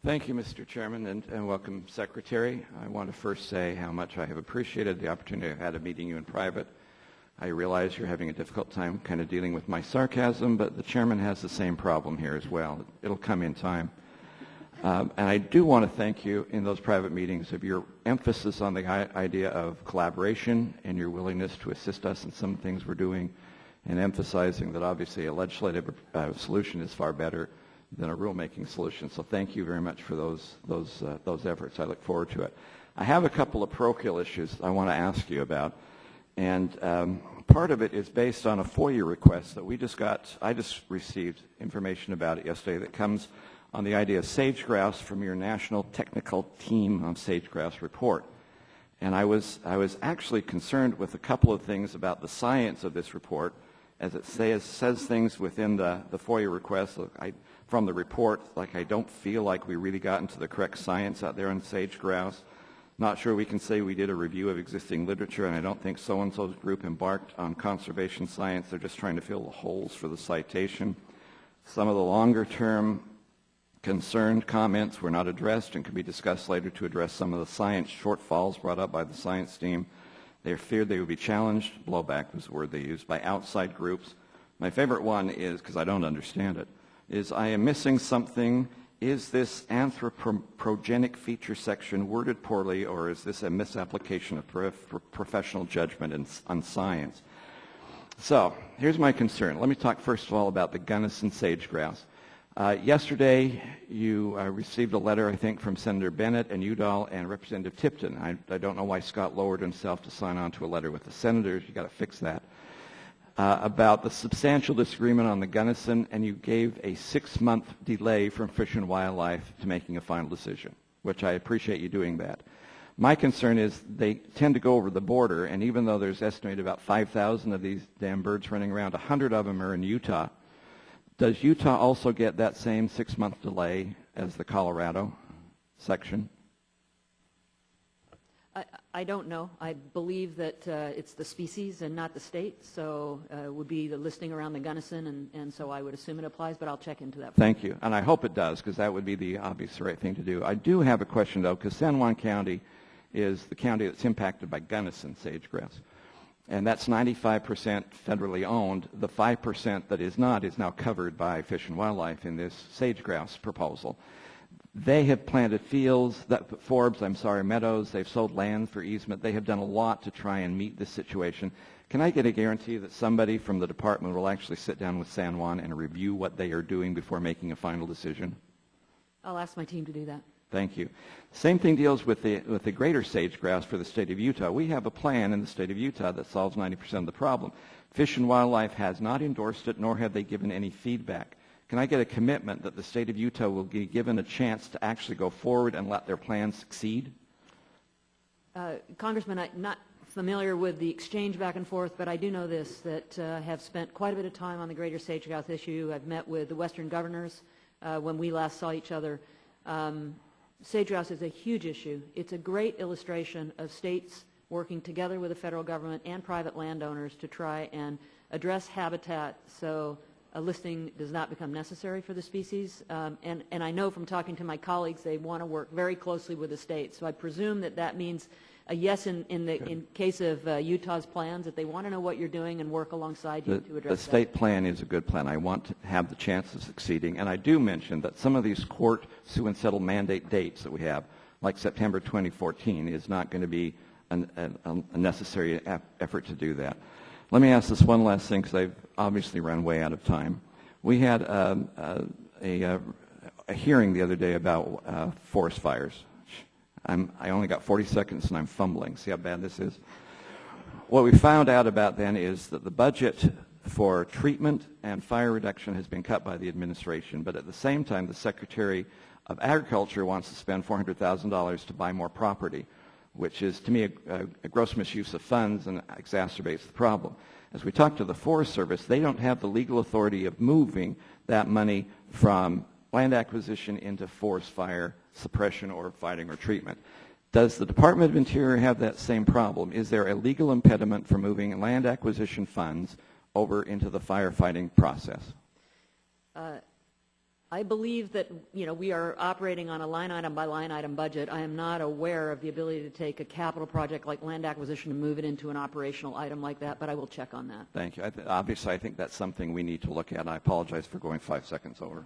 Thank you, Mr. Chairman, and welcome, Secretary. I want to first say how much I have appreciated the opportunity I've had of meeting you in private. I realize you're having a difficult time kind of dealing with my sarcasm, but the Chairman has the same problem here as well. It'll come in time. And I do want to thank you in those private meetings of your emphasis on the idea of collaboration and your willingness to assist us in some things we're doing, and emphasizing that obviously a legislative solution is far better than a rulemaking solution. So thank you very much for those efforts. I look forward to it. I have a couple of parochial issues I want to ask you about, and part of it is based on a FOIA request that we just got. I just received information about it yesterday that comes on the idea of sage grouse from your National Technical Team on Sage Grouse report. And I was actually concerned with a couple of things about the science of this report, as it says things within the FOIA request from the report, like I don't feel like we really got into the correct science out there on sage grouse. Not sure we can say we did a review of existing literature, and I don't think so-and-so's group embarked on conservation science. They're just trying to fill the holes for the citation. Some of the longer-term concerned comments were not addressed and can be discussed later to address some of the science shortfalls brought up by the science team. They feared they would be challenged, blowback was the word they used, by outside groups. My favorite one is, because I don't understand it, is I am missing something. Is this anthropogenic feature section worded poorly, or is this a misapplication of professional judgment on science? So here's my concern. Let me talk first of all about the Gunnison sage grouse. Yesterday, you received a letter, I think, from Senator Bennett and Udall and Representative Tipton. I don't know why Scott lowered himself to sign on to a letter with the senators. You've got to fix that. About the substantial disagreement on the Gunnison, and you gave a 6-month delay from Fish and Wildlife to making a final decision, which I appreciate you doing that. My concern is they tend to go over the border, and even though there's estimated about 5,000 of these damn birds running around, 100 of them are in Utah. Does Utah also get that same 6-month delay as the Colorado section? I don't know. I believe that it's the species and not the state, so it would be the listing around the Gunnison, and so I would assume it applies, but I'll check into that. Thank you, and I hope it does, because that would be the obvious right thing to do. I do have a question, though, because San Juan County is the county that's impacted by Gunnison sage grouse. And that's 95% federally owned. The 5% that is not is now covered by Fish and Wildlife in this sage grouse proposal. They have planted fields, meadows. They've sold land for easement. They have done a lot to try and meet this situation. Can I get a guarantee that somebody from the department will actually sit down with San Juan and review what they are doing before making a final decision? I'll ask my team to do that. Thank you. Same thing deals with the greater sage grouse for the state of Utah. We have a plan in the state of Utah that solves 90% of the problem. Fish and Wildlife has not endorsed it, nor have they given any feedback. Can I get a commitment that the state of Utah will be given a chance to actually go forward and let their plan succeed? Congressman, I'm not familiar with the exchange back and forth, but I do know this, that I have spent quite a bit of time on the greater sage grouse issue. I've met with the Western governors when we last saw each other. Sage grouse is a huge issue. It's a great illustration of states working together with the federal government and private landowners to try and address habitat so a listing does not become necessary for the species. And I know from talking to my colleagues they want to work very closely with the state. So I presume that that means a yes in case of Utah's plans, that they want to know what you're doing and work alongside you to address that. The state plan is a good plan. I want to have the chance of succeeding. And I do mention that some of these court sue and settle mandate dates that we have, like September 2014, is not going to be a necessary effort to do that. Let me ask this one last thing, because I've obviously run way out of time. We had a hearing the other day about forest fires. I only got 40 seconds and I'm fumbling. See how bad this is? What we found out about then is that the budget for treatment and fire reduction has been cut by the administration, but at the same time the Secretary of Agriculture wants to spend $400,000 to buy more property, which is to me a gross misuse of funds and exacerbates the problem. As we talk to the Forest Service, they don't have the legal authority of moving that money from land acquisition into forest fire suppression or fighting or treatment. Does the Department of Interior have that same problem? Is there a legal impediment for moving land acquisition funds over into the firefighting process? I believe that, we are operating on a line item by line item budget. I am not aware of the ability to take a capital project like land acquisition and move it into an operational item like that, but I will check on that. Thank you. Obviously, I think that's something we need to look at, and I apologize for going 5 seconds over.